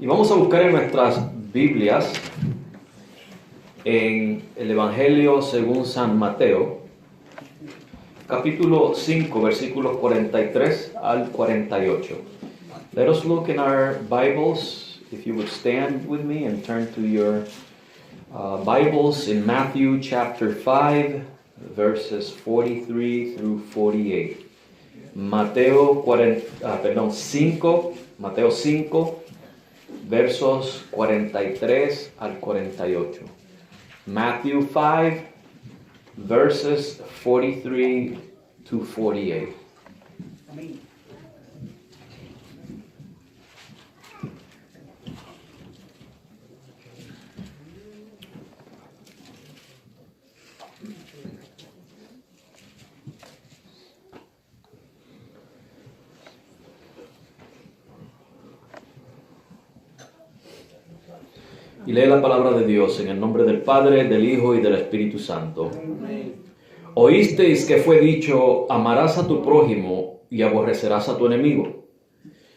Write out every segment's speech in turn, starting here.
Y vamos a buscar en nuestras Biblias, en el Evangelio según San Mateo, capítulo 5, versículos 43 al 48. Let us look in our Bibles, if you would stand with me and turn to your Bibles in Matthew chapter 5, verses 43 through 48. Mateo 5, versos 43 al 48. Matthew 5, verses 43 to 48. Amén. Y lee la palabra de Dios en el nombre del Padre, del Hijo y del Espíritu Santo. Oísteis que fue dicho, amarás a tu prójimo y aborrecerás a tu enemigo.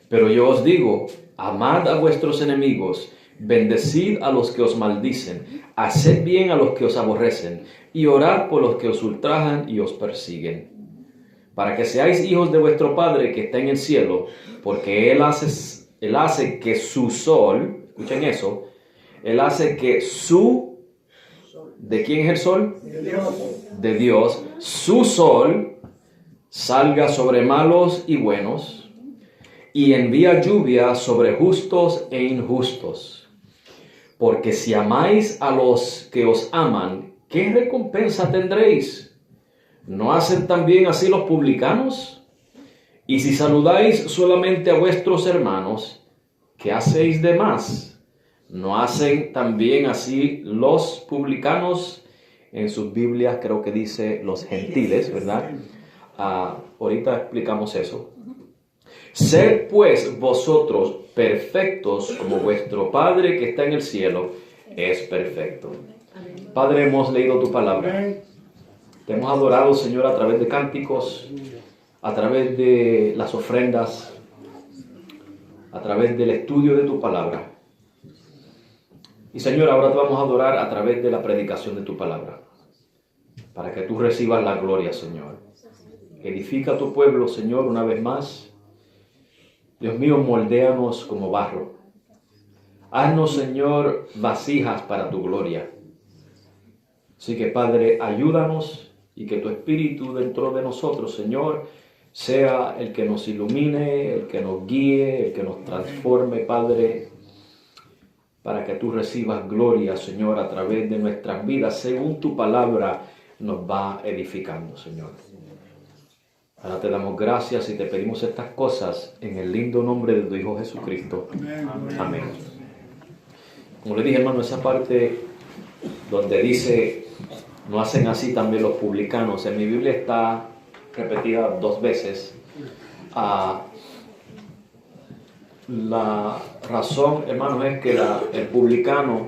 Pero yo os digo, amad a vuestros enemigos, bendecid a los que os maldicen, haced bien a los que os aborrecen, y orad por los que os ultrajan y os persiguen. Para que seáis hijos de vuestro Padre que está en el cielo, porque Él hace que su sol, escuchen eso, Él hace que ¿de quién es el sol? De Dios. Su sol salga sobre malos y buenos y envía lluvia sobre justos e injustos. Porque si amáis a los que os aman, ¿qué recompensa tendréis? ¿No hacen también así los publicanos? Y si saludáis solamente a vuestros hermanos, ¿qué hacéis de más? ¿No hacen también así los publicanos? En sus Biblias creo que dice los gentiles, ¿verdad? Ahorita explicamos eso. Sed pues vosotros perfectos como vuestro Padre que está en el cielo es perfecto. Padre, hemos leído tu palabra. Te hemos adorado, Señor, a través de cánticos, a través de las ofrendas, a través del estudio de tu palabra. Y Señor, ahora te vamos a adorar a través de la predicación de tu palabra, para que tú recibas la gloria, Señor. Edifica a tu pueblo, Señor, una vez más. Dios mío, moldéanos como barro. Haznos, Señor, vasijas para tu gloria. Así que, Padre, ayúdanos y que tu Espíritu dentro de nosotros, Señor, sea el que nos ilumine, el que nos guíe, el que nos transforme, Padre, para que tú recibas gloria, Señor, a través de nuestras vidas, según tu palabra nos va edificando, Señor. Ahora te damos gracias y te pedimos estas cosas en el lindo nombre de tu Hijo Jesucristo. Amén. Como le dije, hermano, esa parte donde dice, no hacen así también los publicanos, en mi Biblia está repetida 2 veces. La razón, hermanos, es que el publicano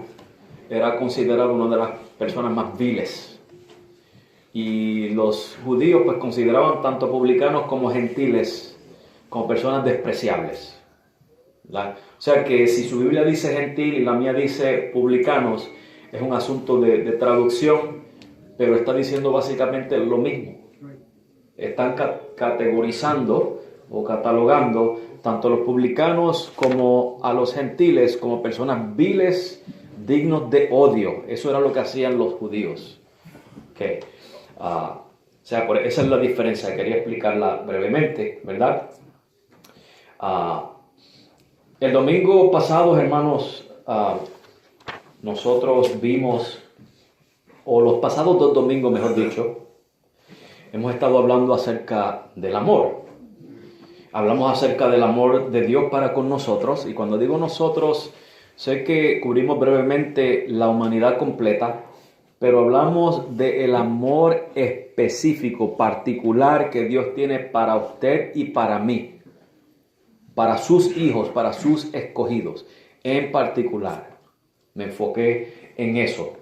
era considerado una de las personas más viles. Y los judíos pues consideraban tanto publicanos como gentiles como personas despreciables. O sea que si su Biblia dice gentil y la mía dice publicanos, es un asunto de traducción, pero está diciendo básicamente lo mismo. Están categorizando o catalogando tanto a los publicanos como a los gentiles como personas viles, dignos de odio. Eso era lo que hacían los judíos. Okay. Esa es la diferencia, quería explicarla brevemente, ¿verdad? El domingo pasado, hermanos, nosotros vimos, o los pasados 2 domingos, mejor dicho, hemos estado hablando acerca del amor. Hablamos acerca del amor de Dios para con nosotros, y cuando digo nosotros, sé que cubrimos brevemente la humanidad completa, pero hablamos del amor específico, particular que Dios tiene para usted y para mí, para sus hijos, para sus escogidos, en particular. Me enfoqué en eso.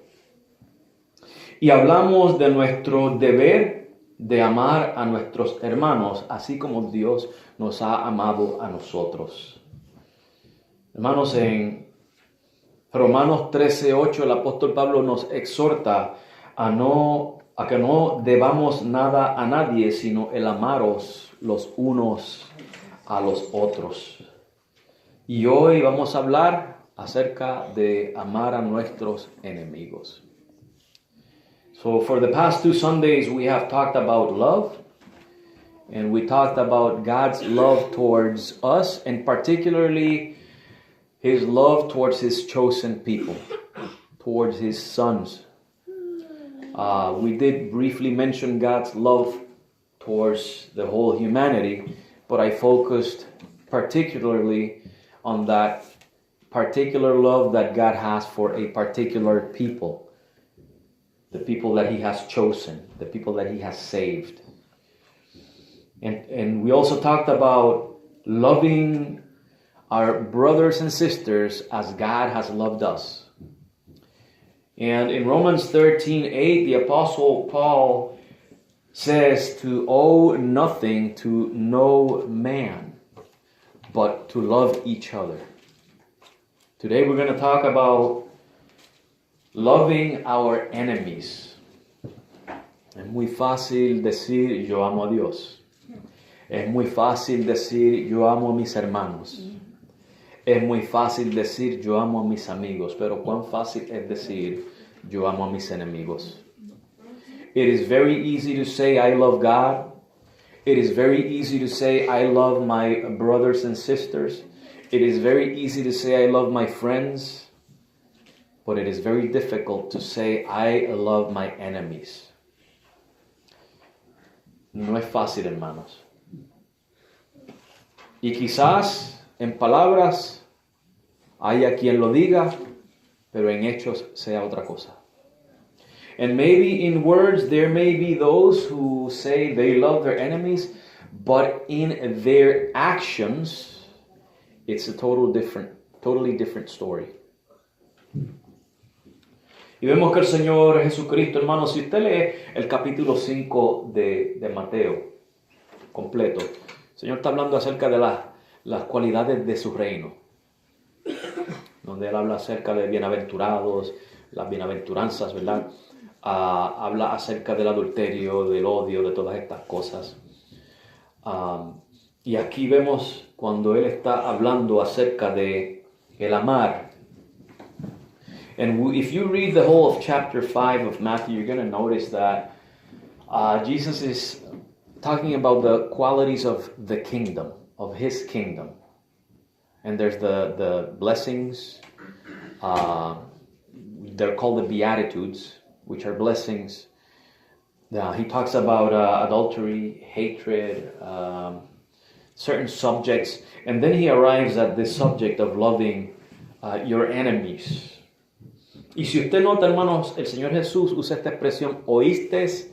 Y hablamos de nuestro deber de amar a nuestros hermanos, así como Dios nos ha amado a nosotros. Hermanos, en Romanos 13:8 el apóstol Pablo nos exhorta a que no debamos nada a nadie, sino el amaros los unos a los otros. Y hoy vamos a hablar acerca de amar a nuestros enemigos. So for the past 2 Sundays we have talked about love, and we talked about God's love towards us, and particularly His love towards His chosen people, towards His sons. We did briefly mention God's love towards the whole humanity, but I focused particularly on that particular love that God has for a particular people, the people that He has chosen, the people that He has saved. And we also talked about loving our brothers and sisters as God has loved us. And in Romans 13:8, the Apostle Paul says to owe nothing to no man, but to love each other. Today we're going to talk about loving our enemies. Es muy fácil decir yo amo a Dios. Es muy fácil decir yo amo a mis hermanos. Es muy fácil decir yo amo a mis amigos, pero cuán fácil es decir yo amo a mis enemigos. It is very easy to say I love God. It is very easy to say I love my brothers and sisters. It is very easy to say I love my friends. But it is very difficult to say I love my enemies. No es fácil, hermanos. Y quizás en palabras haya quien lo diga, pero en hechos sea otra cosa. And maybe in words there may be those who say they love their enemies, but in their actions it's a totally different story. Y vemos que el Señor Jesucristo, hermanos, si usted lee el capítulo 5 de Mateo completo, el Señor está hablando acerca de las cualidades de su reino, donde Él habla acerca de bienaventurados, las bienaventuranzas, ¿verdad? Habla acerca del adulterio, del odio, de todas estas cosas. Y aquí vemos cuando Él está hablando acerca de el amar. And if you read the whole of chapter 5 of Matthew, you're going to notice that Jesus is talking about the qualities of the kingdom, of His kingdom. And there's the blessings, they're called the Beatitudes, which are blessings. He talks about adultery, hatred, certain subjects, and then he arrives at this subject of loving your enemies. Y si usted nota, hermanos, el Señor Jesús usa esta expresión, oísteis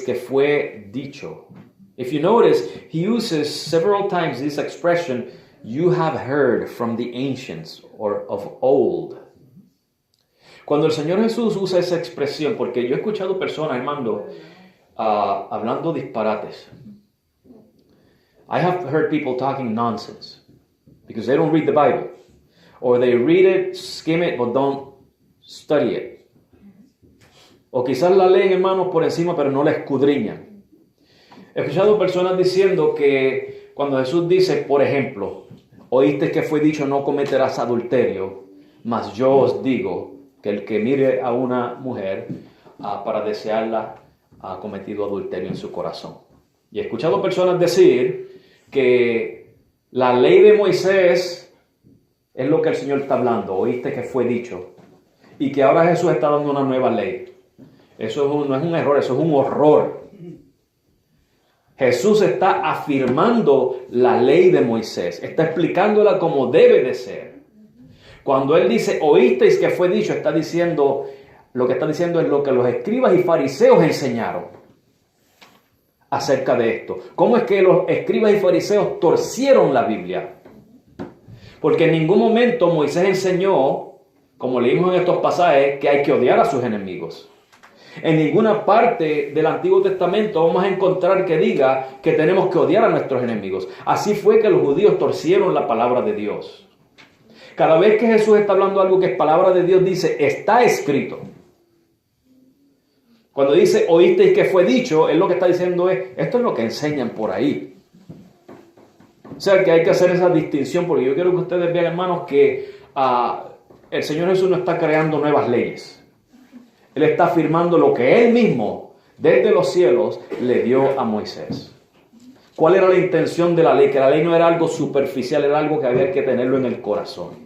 que fue dicho. If you notice, he uses several times this expression, you have heard from the ancients or of old. Cuando el Señor Jesús usa esa expresión, porque yo he escuchado personas, hermano, hablando disparates. I have heard people talking nonsense because they don't read the Bible. Or they read it, skim it, but don't study it. O quizás la leen, hermanos, por encima, pero no la escudriñan. He escuchado personas diciendo que cuando Jesús dice, por ejemplo, oíste que fue dicho no cometerás adulterio, mas yo os digo que el que mire a una mujer para desearla ha cometido adulterio en su corazón. Y he escuchado personas decir que la ley de Moisés es lo que el Señor está hablando, oíste que fue dicho, y que ahora Jesús está dando una nueva ley. Eso no es un error, eso es un horror. Jesús está afirmando la ley de Moisés, está explicándola como debe de ser. Cuando Él dice, oísteis que fue dicho, está diciendo, lo que está diciendo es lo que los escribas y fariseos enseñaron acerca de esto. ¿Cómo es que los escribas y fariseos torcieron la Biblia? Porque en ningún momento Moisés enseñó, como leímos en estos pasajes, que hay que odiar a sus enemigos. En ninguna parte del Antiguo Testamento vamos a encontrar que diga que tenemos que odiar a nuestros enemigos. Así fue que los judíos torcieron la palabra de Dios. Cada vez que Jesús está hablando algo que es palabra de Dios, dice, está escrito. Cuando dice, oísteis que fue dicho, él lo que está diciendo es, esto es lo que enseñan por ahí. O sea, que hay que hacer esa distinción, porque yo quiero que ustedes vean, hermanos, que el Señor Jesús no está creando nuevas leyes. Él está afirmando lo que Él mismo, desde los cielos, le dio a Moisés. ¿Cuál era la intención de la ley? Que la ley no era algo superficial, era algo que había que tenerlo en el corazón.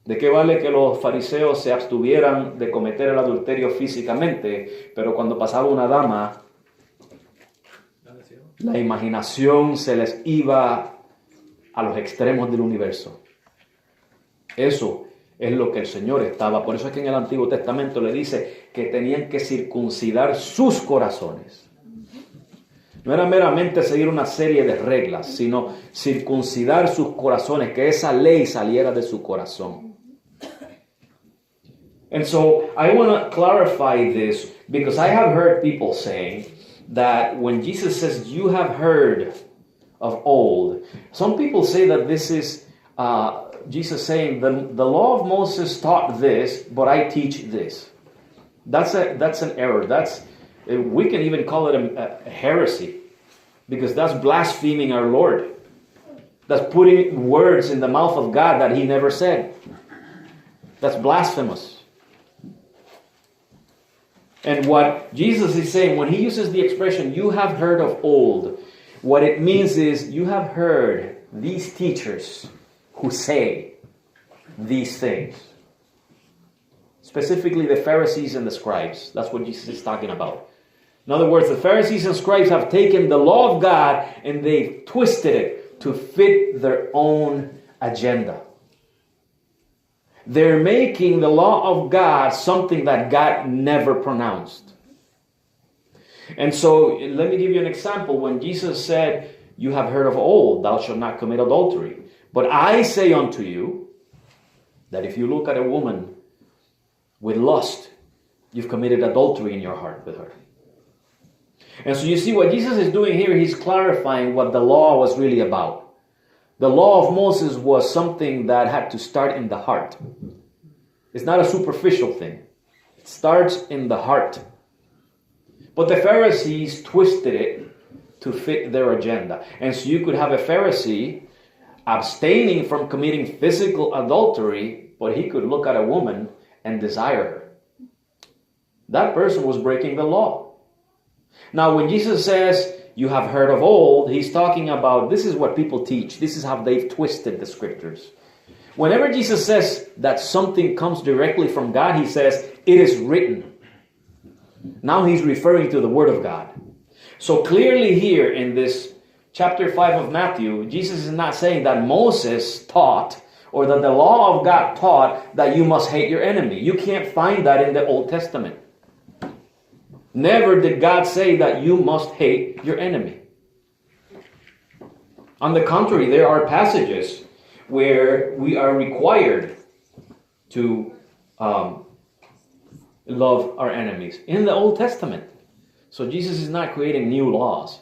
¿De qué vale que los fariseos se abstuvieran de cometer el adulterio físicamente, pero cuando pasaba una dama, la imaginación se les iba a los extremos del universo? Eso es lo que el Señor estaba. Por eso es que en el Antiguo Testamento le dice que tenían que circuncidar sus corazones. No era meramente seguir una serie de reglas, sino circuncidar sus corazones, que esa ley saliera de su corazón. And so I want to clarify this because I have heard people saying that when Jesus says, you have heard of old, some people say that this is Jesus saying, the law of Moses taught this, but I teach this. That's an error. We can even call it a heresy, because that's blaspheming our Lord. That's putting words in the mouth of God that He never said. That's blasphemous. And what Jesus is saying, when He uses the expression, you have heard of old, what it means is, you have heard these teachers who say these things. Specifically the Pharisees and the scribes. That's what Jesus is talking about. In other words, the Pharisees and scribes have taken the law of God and they've twisted it to fit their own agenda. They're making the law of God something that God never pronounced. And so, let me give you an example. When Jesus said, you have heard of old, thou shalt not commit adultery. But I say unto you, that if you look at a woman with lust, you've committed adultery in your heart with her. And so you see what Jesus is doing here, He's clarifying what the law was really about. The law of Moses was something that had to start in the heart. It's not a superficial thing. It starts in the heart. But the Pharisees twisted it to fit their agenda. And so you could have a Pharisee abstaining from committing physical adultery, but he could look at a woman and desire her. That person was breaking the law. Now, when Jesus says, you have heard of old, He's talking about, this is what people teach. This is how they've twisted the scriptures. Whenever Jesus says that something comes directly from God, He says, it is written. Now He's referring to the Word of God. So clearly here in this chapter 5 of Matthew, Jesus is not saying that Moses taught or that the law of God taught that you must hate your enemy. You can't find that in the Old Testament. Never did God say that you must hate your enemy. On the contrary, there are passages where we are required to love our enemies in the Old Testament. So Jesus is not creating new laws.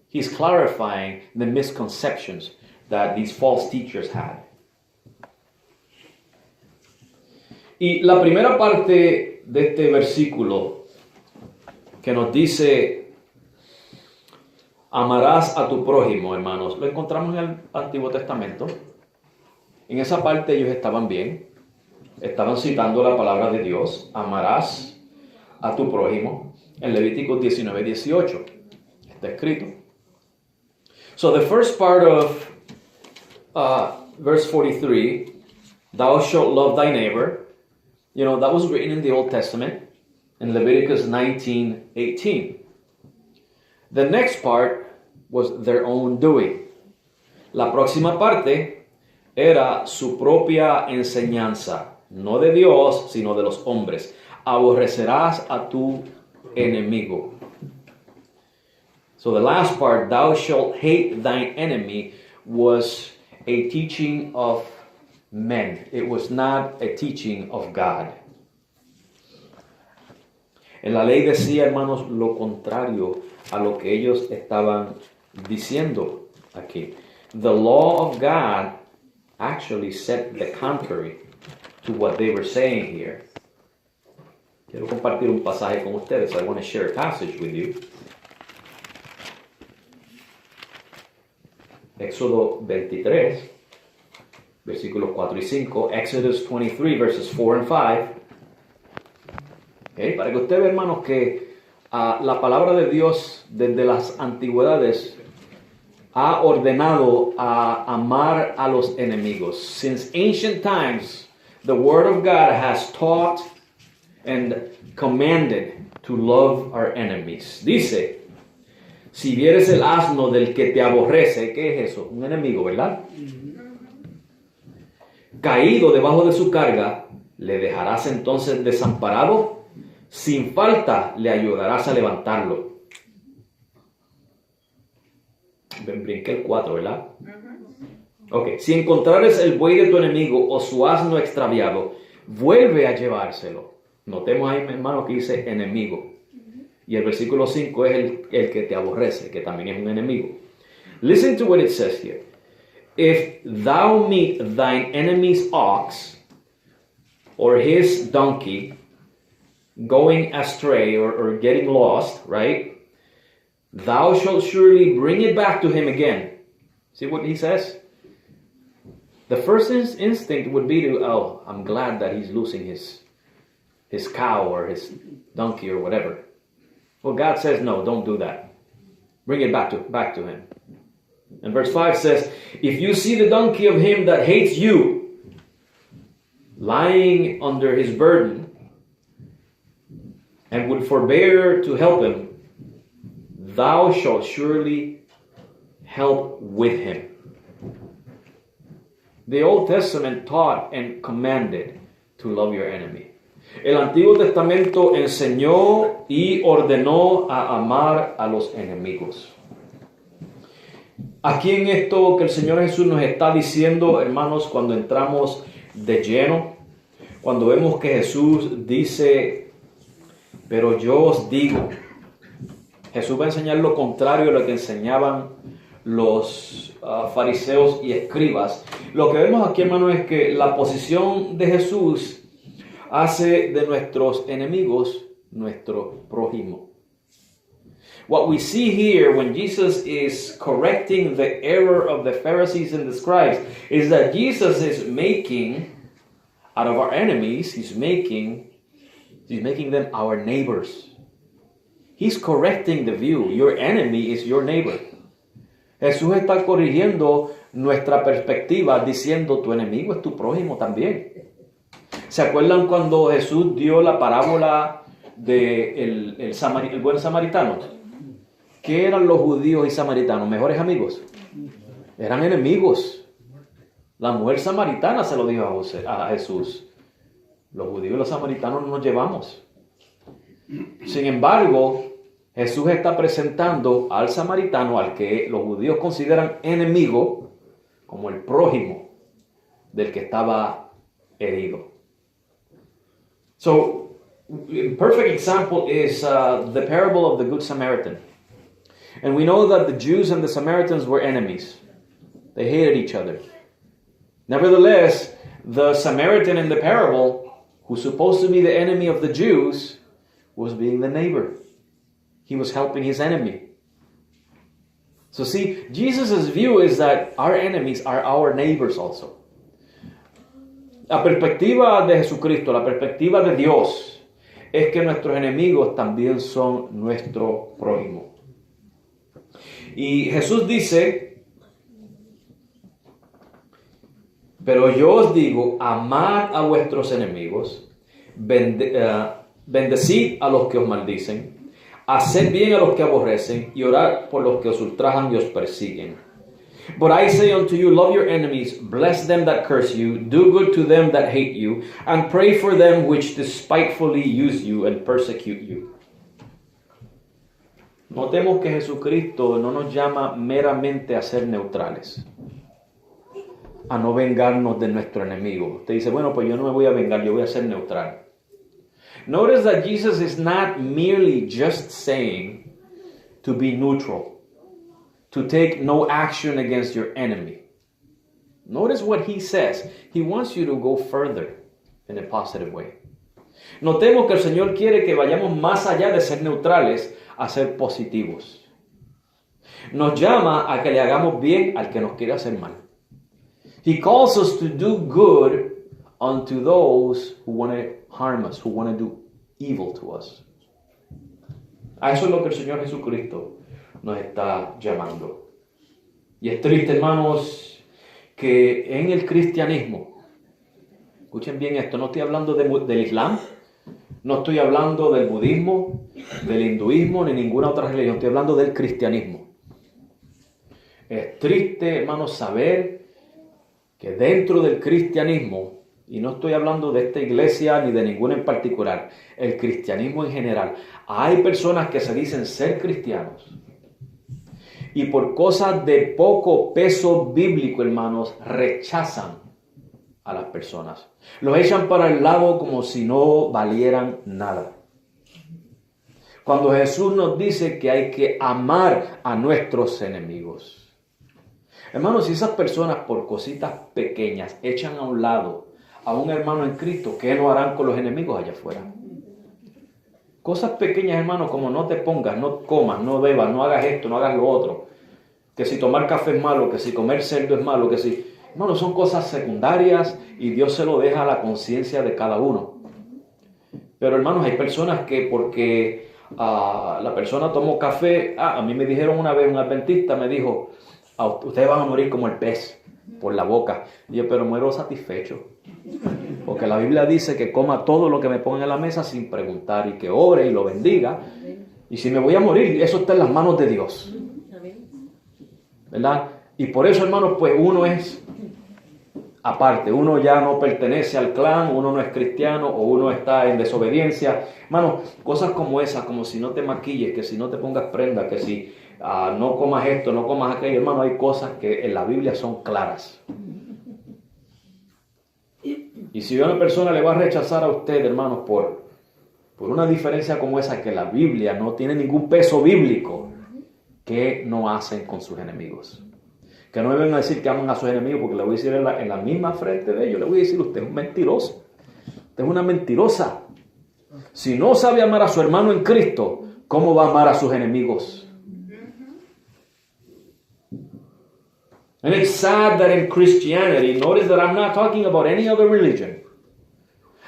He's clarifying the misconceptions that these false teachers had. Y la primera parte de este versículo que nos dice, amarás a tu prójimo, hermanos, lo encontramos en el Antiguo Testamento. En esa parte ellos estaban bien. Estaban citando la palabra de Dios. Amarás a tu prójimo. En Levítico 19:18 está escrito. So the first part of verse 43, thou shalt love thy neighbor, that was written in the Old Testament in Leviticus 19:18. The next part was their own doing. La próxima parte era su propia enseñanza, no de Dios, sino de los hombres. Aborrecerás a tu enemigo. So the last part, thou shalt hate thine enemy, was a teaching of men. It was not a teaching of God. En la ley decía, hermanos, lo contrario a lo que ellos estaban diciendo aquí. The law of God actually said the contrary to what they were saying here. Quiero compartir un pasaje con ustedes. I want to share a passage with you. Éxodo 23, versículos 4 y 5. Exodus 23, verses 4 and 5. Okay, para que usted vea, hermanos, que la palabra de Dios desde las antigüedades ha ordenado a amar a los enemigos. Since ancient times, the Word of God has taught and commanded to love our enemies. Dice, si vieres el asno del que te aborrece, ¿qué es eso? Un enemigo, ¿verdad? Caído debajo de su carga, ¿le dejarás entonces desamparado? Sin falta le ayudarás a levantarlo. Brinqué el 4, ¿verdad? Ok, si encontrares el buey de tu enemigo o su asno extraviado, vuelve a llevárselo. Notemos ahí, hermano, que dice enemigo. Y el versículo 5 es el que te aborrece, que también es un enemigo. Listen to what it says here. If thou meet thine enemy's ox or his donkey going astray or getting lost, right? Thou shalt surely bring it back to him again. See what he says? The first instinct would be to, oh, I'm glad that he's losing his cow or his donkey or whatever. Well, God says, no, don't do that. Bring it back to him. And verse 5 says, if you see the donkey of him that hates you lying under his burden and would forbear to help him, thou shalt surely help with him. The Old Testament taught and commanded to love your enemy. El Antiguo Testamento enseñó y ordenó a amar a los enemigos. Aquí en esto que el Señor Jesús nos está diciendo, hermanos, cuando entramos de lleno, cuando vemos que Jesús dice, pero yo os digo, Jesús va a enseñar lo contrario a lo que enseñaban los fariseos y escribas. Lo que vemos aquí, hermano, es que la posición de Jesús hace de nuestros enemigos nuestro prójimo. What we see here when Jesus is correcting the error of the Pharisees and the scribes is that Jesus is making out of our enemies, he's making them our neighbors. He's correcting the view. Your enemy is your neighbor. Jesús está corrigiendo nuestra perspectiva diciendo tu enemigo es tu prójimo también. ¿Se acuerdan cuando Jesús dio la parábola de el buen samaritano? ¿Qué eran los judíos y samaritanos? ¿Mejores amigos? Eran enemigos. La mujer samaritana se lo dijo a Jesús. Los judíos y los samaritanos no nos llevamos. Sin embargo, Jesús está presentando al samaritano, al que los judíos consideran enemigo, como el prójimo del que estaba herido. So, a perfect example is the parable of the Good Samaritan. And we know that the Jews and the Samaritans were enemies. They hated each other. Nevertheless, the Samaritan in the parable, who's supposed to be the enemy of the Jews, was being the neighbor. He was helping his enemy. So see, Jesus' view is that our enemies are our neighbors also. La perspectiva de Jesucristo, la perspectiva de Dios, es que nuestros enemigos también son nuestro prójimo. Y Jesús dice, pero yo os digo, amad a vuestros enemigos, bendecid a los que os maldicen, haced bien a los que aborrecen y orad por los que os ultrajan y os persiguen. But I say unto you, love your enemies, bless them that curse you, do good to them that hate you, and pray for them which despitefully use you and persecute you. Notemos que Jesucristo no nos llama meramente a ser neutrales, a no vengarnos de nuestro enemigo. Usted dice, bueno, pues yo no me voy a vengar, yo voy a ser neutral. Notice that Jesus is not merely just saying to be neutral, to take no action against your enemy. Notice what he says. He wants you to go further in a positive way. Notemos que el Señor quiere que vayamos más allá de ser neutrales a ser positivos. Nos llama a que le hagamos bien al que nos quiere hacer mal. He calls us to do good unto those who want to harm us, who want to do evil to us. A eso es lo que el Señor Jesucristo nos está llamando. Y es triste, hermanos, que en el cristianismo, escuchen bien esto, no estoy hablando del Islam, no estoy hablando del budismo, del hinduismo, ni ninguna otra religión, estoy hablando del cristianismo. Es triste, hermanos, saber que dentro del cristianismo, y no estoy hablando de esta iglesia ni de ninguna en particular, el cristianismo en general, hay personas que se dicen ser cristianos y por cosas de poco peso bíblico, hermanos, rechazan a las personas. Los echan para el lado como si no valieran nada. Cuando Jesús nos dice que hay que amar a nuestros enemigos. Hermanos, si esas personas por cositas pequeñas echan a un lado a un hermano en Cristo, ¿qué no harán con los enemigos allá afuera? Cosas pequeñas, hermanos, como no te pongas, no comas, no bebas, no hagas esto, no hagas lo otro. Que si tomar café es malo, que si comer cerdo es malo, que si... Hermanos, son cosas secundarias y Dios se lo deja a la conciencia de cada uno. Pero, hermanos, hay personas que porque la persona tomó café... a mí me dijeron una vez, un adventista me dijo, ustedes van a morir como el pez por la boca. Y yo, pero muero satisfecho. Porque la Biblia dice que coma todo lo que me pongan en la mesa sin preguntar y que ore y lo bendiga. Y si me voy a morir, eso está en las manos de Dios. ¿Verdad? Y por eso, hermanos, pues uno es aparte. Uno ya no pertenece al clan, uno no es cristiano o uno está en desobediencia. Hermanos, cosas como esas, como si no te maquilles, que si no te pongas prenda, que si no comas esto, no comas aquello. Hermano, hay cosas que en la Biblia son claras. Y si una persona le va a rechazar a usted, hermanos, por una diferencia como esa, que la Biblia no tiene ningún peso bíblico, ¿qué no hacen con sus enemigos? Que no me vengan a decir que aman a sus enemigos, porque le voy a decir en la misma frente de ellos, le voy a decir, usted es un mentiroso, usted es una mentirosa. Si no sabe amar a su hermano en Cristo, ¿cómo va a amar a sus enemigos? And it's sad that in Christianity, notice that I'm not talking about any other religion.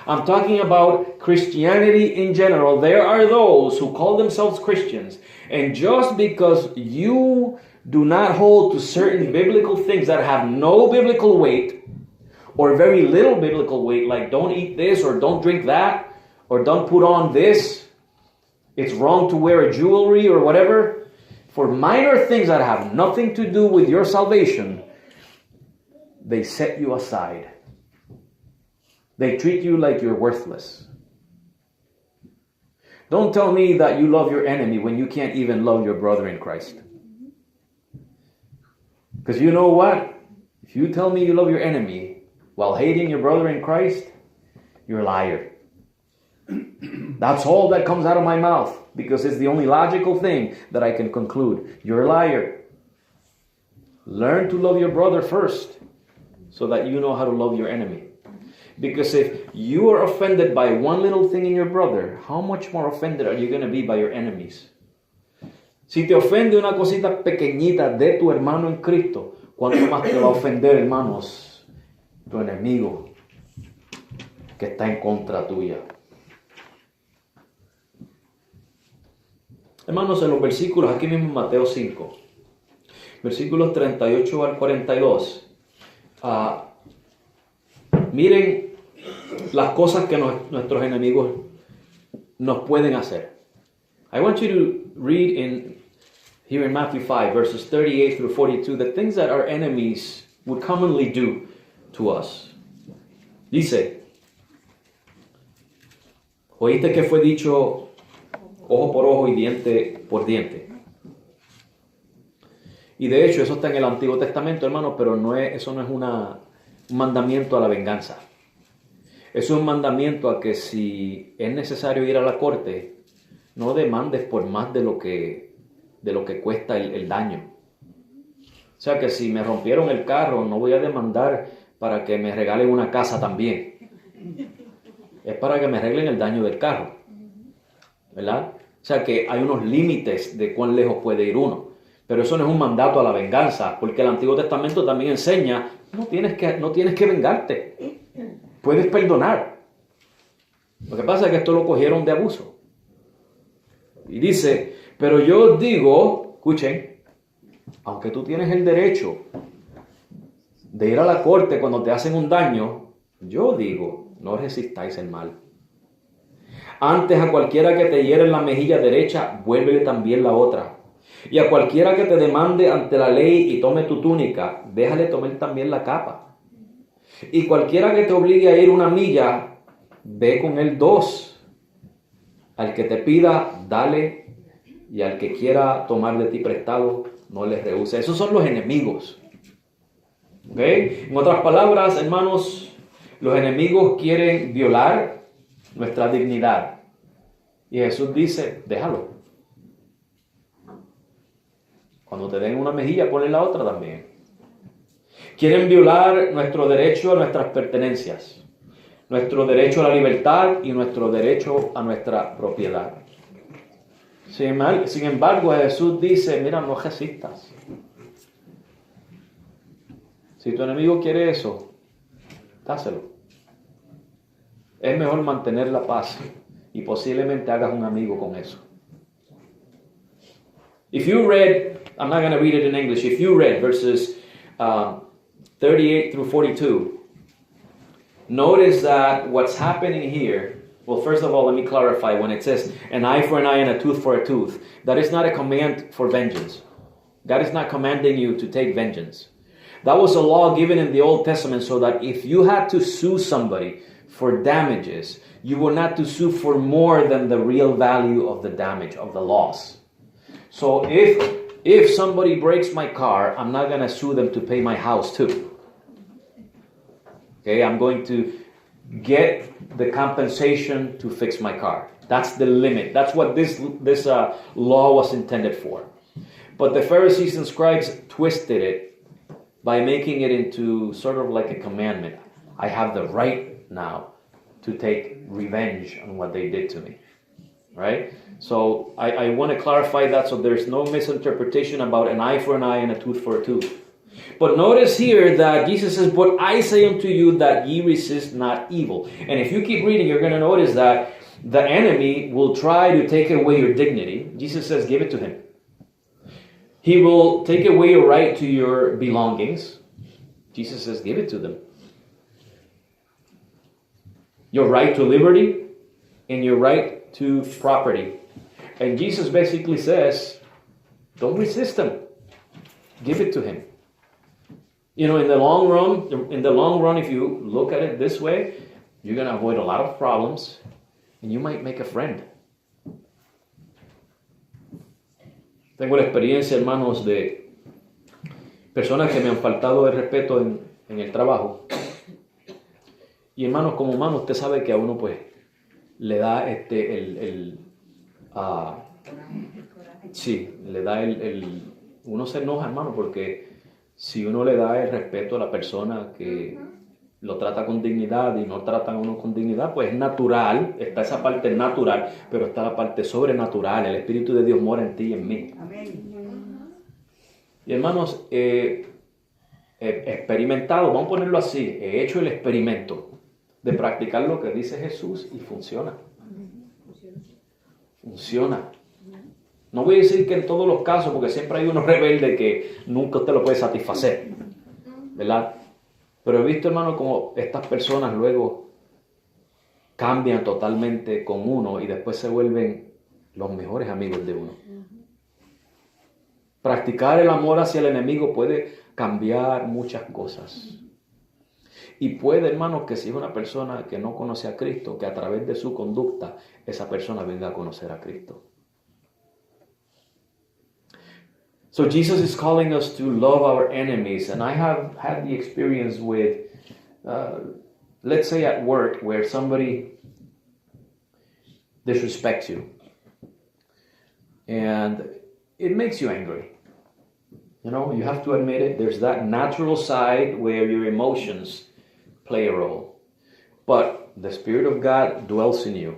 I'm talking about Christianity in general. There are those who call themselves Christians, and just because you do not hold to certain biblical things that have no biblical weight, or very little biblical weight, like don't eat this, or don't drink that, or don't put on this, it's wrong to wear a jewelry or whatever, for minor things that have nothing to do with your salvation, they set you aside. They treat you like you're worthless. Don't tell me that you love your enemy when you can't even love your brother in Christ. Because you know what? If you tell me you love your enemy while hating your brother in Christ, you're a liar. That's all that comes out of my mouth, because it's the only logical thing that I can conclude. You're a liar. Learn to love your brother first, so that you know how to love your enemy. Because if you are offended by one little thing in your brother, how much more offended are you going to be by your enemies? Si te ofende una cosita pequeñita de tu hermano en Cristo, ¿cuánto más te va a ofender, hermanos, tu enemigo que está en contra tuya? Hermanos, en los versículos, aquí mismo en Mateo 5, versículos 38 al 42, miren las cosas que nuestros enemigos nos pueden hacer. I want you to read here in Matthew 5, verses 38 through 42, the things that our enemies would commonly do to us. Dice, oíste que fue dicho ojo por ojo y diente por diente. Y de hecho eso está en el Antiguo Testamento, hermanos, pero eso no es un mandamiento a la venganza. Es un mandamiento a que si es necesario ir a la corte, no demandes por más de lo que cuesta el daño. O sea que si me rompieron el carro, no voy a demandar para que me regalen una casa también. Es para que me arreglen el daño del carro, ¿verdad? O sea que hay unos límites de cuán lejos puede ir uno. Pero eso no es un mandato a la venganza, porque el Antiguo Testamento también enseña, no tienes que vengarte. Puedes perdonar. Lo que pasa es que esto lo cogieron de abuso. Y dice, pero yo os digo, escuchen, aunque tú tienes el derecho de ir a la corte cuando te hacen un daño, yo digo, no resistáis el mal. Antes a cualquiera que te hiere en la mejilla derecha, vuélvele también la otra. Y a cualquiera que te demande ante la ley y tome tu túnica, déjale tomar también la capa. Y cualquiera que te obligue a ir una milla, ve con él 2. Al que te pida, dale, y al que quiera tomar de ti prestado, no le rehúse. Esos son los enemigos. ¿Ok? En otras palabras, hermanos, los enemigos quieren violar nuestra dignidad. Y Jesús dice, déjalo. Cuando te den una mejilla, ponle la otra también. Quieren violar nuestro derecho a nuestras pertenencias, nuestro derecho a la libertad y nuestro derecho a nuestra propiedad. Sin embargo, Jesús dice, mira, no resistas. Si tu enemigo quiere eso, dáselo. Es mejor mantener la paz y posiblemente hagas un amigo con eso. If you read, I'm not going to read it in English, if you read verses 38 through 42, notice that what's happening here, well, first of all, let me clarify, when it says an eye for an eye and a tooth for a tooth, that is not a command for vengeance. God is not commanding you to take vengeance. That was a law given in the Old Testament so that if you had to sue somebody for damages, you were not to sue for more than the real value of the damage, of the loss. So if somebody breaks my car, I'm not going to sue them to pay my house too. Okay, I'm going to get the compensation to fix my car. That's the limit. That's what this law was intended for. But the Pharisees and scribes twisted it by making it into sort of like a commandment. I have the right now to take revenge on what they did to me. Right? So I want to clarify that so there's no misinterpretation about an eye for an eye and a tooth for a tooth. But notice here that Jesus says, but I say unto you that ye resist not evil. And if you keep reading, you're going to notice that the enemy will try to take away your dignity. Jesus says, give it to him. He will take away your right to your belongings. Jesus says, give it to them. Your right to liberty and your right to property. And Jesus basically says, don't resist him. Give it to him. You know, in the long run, if you look at it this way, you're going to avoid a lot of problems and you might make a friend. Tengo la experiencia, hermanos, de personas que me han faltado el respeto en el trabajo. Y hermanos, como humano, usted sabe que a uno pues le da uno se enoja, hermano, porque si uno le da el respeto a la persona que lo trata con dignidad y no trata a uno con dignidad, pues es natural, está esa parte natural, pero está la parte sobrenatural. El Espíritu de Dios mora en ti y en mí. Amén. Y hermanos, experimentado, vamos a ponerlo así, he hecho el experimento de practicar lo que dice Jesús y funciona. Funciona. No voy a decir que en todos los casos, porque siempre hay unos rebeldes que nunca usted lo puede satisfacer, ¿verdad? Pero he visto, hermano, como estas personas luego cambian totalmente con uno y después se vuelven los mejores amigos de uno. Practicar el amor hacia el enemigo puede cambiar muchas cosas. Y puede, hermano, que si es una persona que no conoce a Cristo, que a través de su conducta esa persona venga a conocer a Cristo. So Jesus is calling us to love our enemies. And I have had the experience with, let's say at work, where somebody disrespects you. And it makes you angry. You know, you have to admit it. There's that natural side where your emotions play a role. But the Spirit of God dwells in you.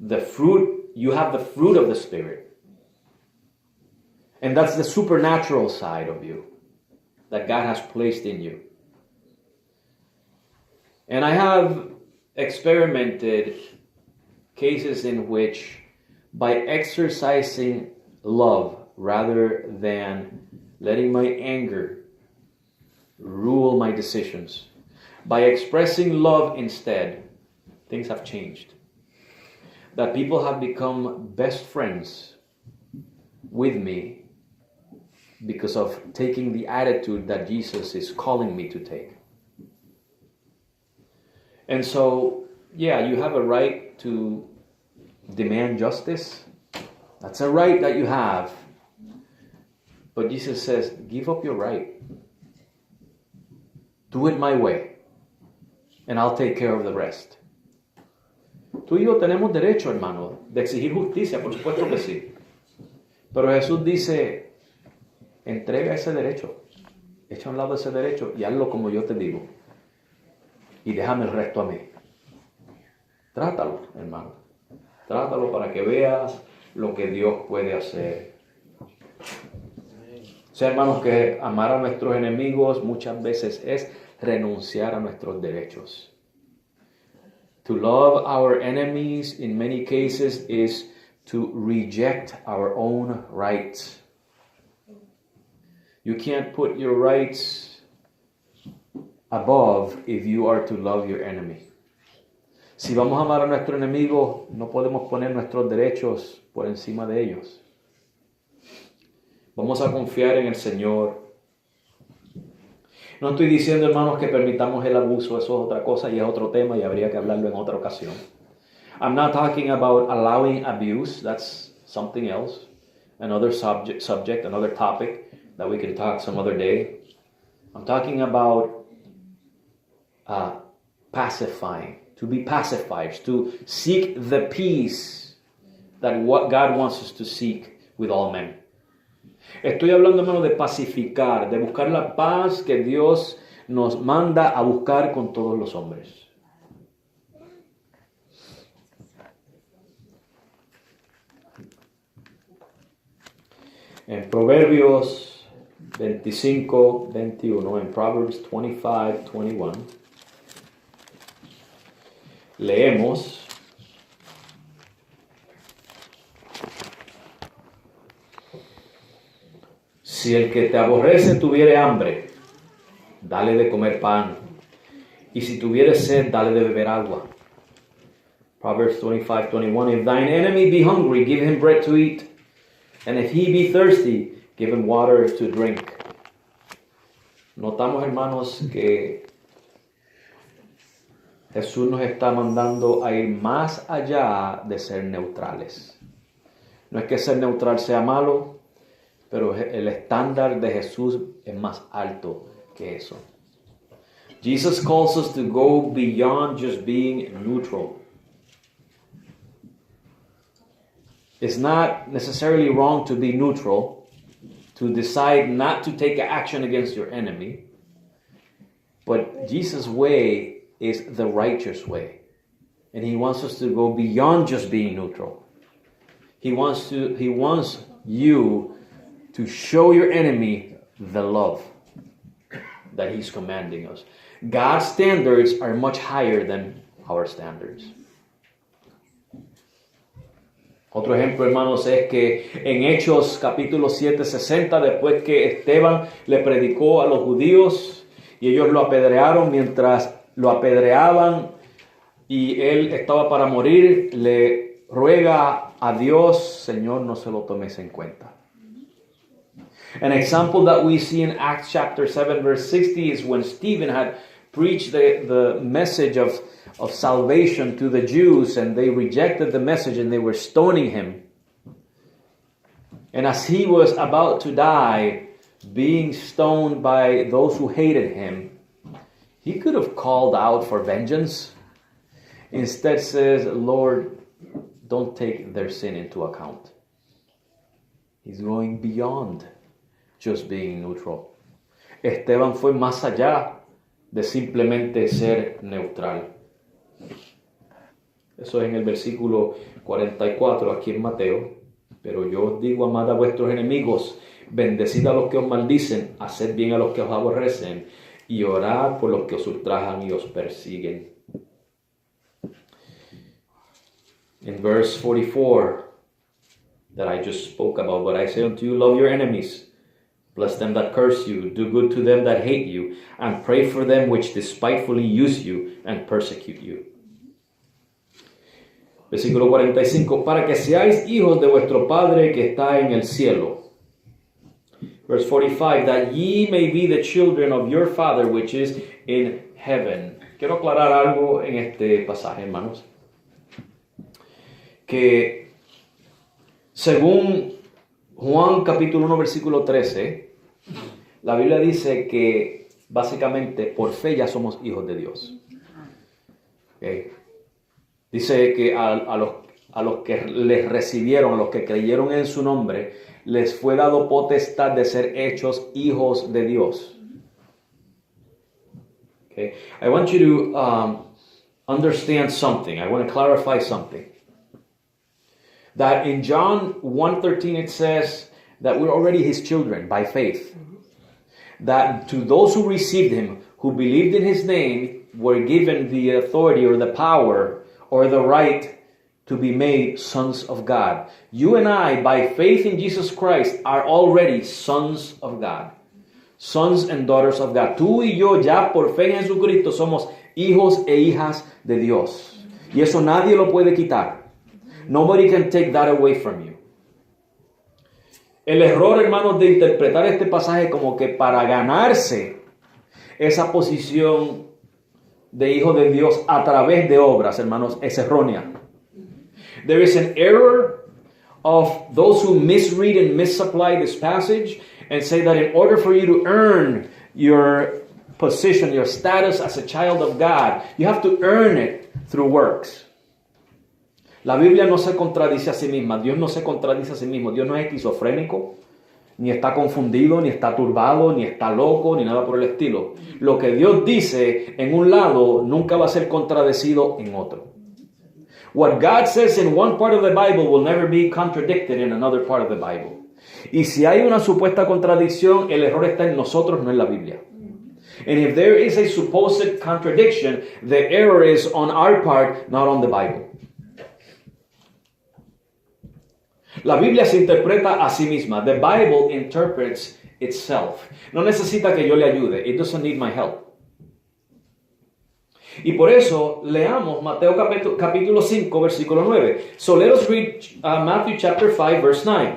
The fruit, you have the fruit of the Spirit. And that's the supernatural side of you that God has placed in you. And I have experimented cases in which by exercising love rather than letting my anger rule my decisions, by expressing love instead, things have changed. That people have become best friends with me because of taking the attitude that Jesus is calling me to take. And so, yeah, you have a right to demand justice. That's a right that you have. But Jesus says, give up your right. Do it my way. And I'll take care of the rest. Tú y yo tenemos derecho, hermano, de exigir justicia, por supuesto que sí. Pero Jesús dice, entrega ese derecho. Echa a un lado ese derecho y hazlo como yo te digo. Y déjame el resto a mí. Trátalo, hermano. Trátalo para que veas lo que Dios puede hacer. O sea, hermanos, que amar a nuestros enemigos muchas veces es renunciar a nuestros derechos. To love our enemies in many cases is to reject our own rights. You can't put your rights above if you are to love your enemy. Si vamos a amar a nuestro enemigo, no podemos poner nuestros derechos por encima de ellos. Vamos a confiar en el Señor. No estoy diciendo, hermanos, que permitamos el abuso. Eso es otra cosa y es otro tema y habría que hablarlo en otra ocasión. I'm not talking about allowing abuse. That's something else. Another subject, another topic that we can talk some other day. I'm talking about pacifying. To be pacified, to seek the peace that what God wants us to seek with all men. Estoy hablando, hermano, de pacificar, de buscar la paz que Dios nos manda a buscar con todos los hombres. En Proverbios 25, 21, en Proverbs 25, 21, leemos: si el que te aborrece tuviere hambre, dale de comer pan, y si tuviere sed, dale de beber agua. Proverbs 25, 21, if thine enemy be hungry, give him bread to eat, and if he be thirsty, give him water to drink. Notamos, hermanos, que Jesús nos está mandando a ir más allá de ser neutrales. No es que ser neutral sea malo, pero el estándar de Jesús es más alto que eso. Jesus calls us to go beyond just being neutral. It's not necessarily wrong to be neutral, to decide not to take action against your enemy, but Jesus' way is the righteous way. And he wants us to go beyond just being neutral. He wants you to show your enemy the love that he's commanding us. God's standards are much higher than our standards. Otro ejemplo, hermanos, es que en Hechos capítulo 7, 60, después que Esteban le predicó a los judíos y ellos lo apedrearon, mientras lo apedreaban y él estaba para morir, le ruega a Dios, Señor, no se lo tomes en cuenta. An example that we see in Acts chapter 7 verse 60 is when Stephen had preached the message of salvation to the Jews, and they rejected the message and they were stoning him. And as he was about to die, being stoned by those who hated him, he could have called out for vengeance. Instead says, Lord, don't take their sin into account. He's going beyond just being neutral. Esteban fue más allá de simplemente ser neutral. Eso es en el versículo 44 aquí en Mateo. Pero yo os digo, amad a vuestros enemigos, bendecid a los que os maldicen, haced bien a los que os aborrecen, y orad por los que os ultrajan y os persiguen. In verse 44 that I just spoke about, but I say unto you, love your enemies, bless them that curse you, do good to them that hate you, and pray for them which despitefully use you and persecute you. Versículo 45, para que seáis hijos de vuestro Padre que está en el cielo. Verse 45, that ye may be the children of your Father which is in heaven. Quiero aclarar algo en este pasaje, hermanos. Que según Juan capítulo 1, versículo 13, la Biblia dice que básicamente por fe ya somos hijos de Dios. Okay. Dice que a los que les recibieron, a los que creyeron en su nombre, les fue dado potestad de ser hechos hijos de Dios. Okay. I want you to understand something. I want to clarify something. That in John 1:13 it says that we're already his children by faith. That to those who received him, who believed in his name, were given the authority or the power or the right to be made sons of God. You and I, by faith in Jesus Christ, are already sons of God. Sons and daughters of God. Tú y yo ya por fe en Jesucristo somos hijos e hijas de Dios. Y eso nadie lo puede quitar. Nobody can take that away from you. El error, hermanos, de interpretar este pasaje como que para ganarse esa posición de hijo de Dios a través de obras, hermanos, es errónea. There is an error of those who misread and misapply this passage and say that in order for you to earn your position, your status as a child of God, you have to earn it through works. La Biblia no se contradice a sí misma. Dios no se contradice a sí mismo. Dios no es esquizofrénico, ni está confundido, ni está turbado, ni está loco, ni nada por el estilo. Lo que Dios dice en un lado nunca va a ser contradecido en otro. What God says in one part of the Bible will never be contradicted in another part of the Bible. Y si hay una supuesta contradicción, el error está en nosotros, no en la Biblia. And if there is a supposed contradiction, the error is on our part, not on the Bible. La Biblia se interpreta a sí misma. The Bible interprets itself. No necesita que yo le ayude. It doesn't need my help. Y por eso leamos Mateo capítulo 5, versículo 9. So let us read Matthew chapter 5, verse 9.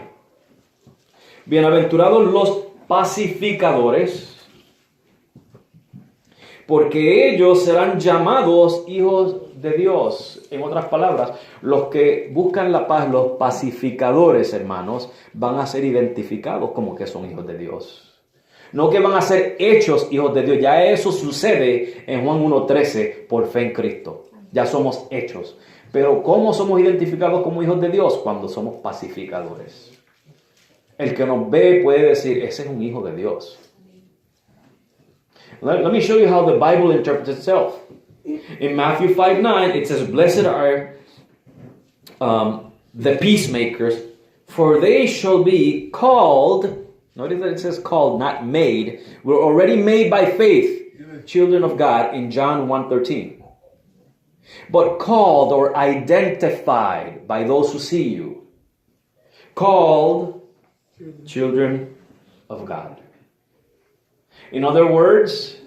Bienaventurados los pacificadores, porque ellos serán llamados hijos de Dios. En otras palabras, los que buscan la paz, los pacificadores, hermanos, van a ser identificados como que son hijos de Dios. No que van a ser hechos hijos de Dios. Ya eso sucede en Juan 1:13 por fe en Cristo. Ya somos hechos. Pero ¿cómo somos identificados como hijos de Dios? Cuando somos pacificadores. El que nos ve puede decir, ese es un hijo de Dios. Let me show you how the Bible interprets itself. In Matthew 5:9, it says, blessed are the peacemakers, for they shall be called. Notice that it says called, not made. We're already made by faith, children of God, in John 1:13. But called or identified by those who see you. Called children of God. In other words,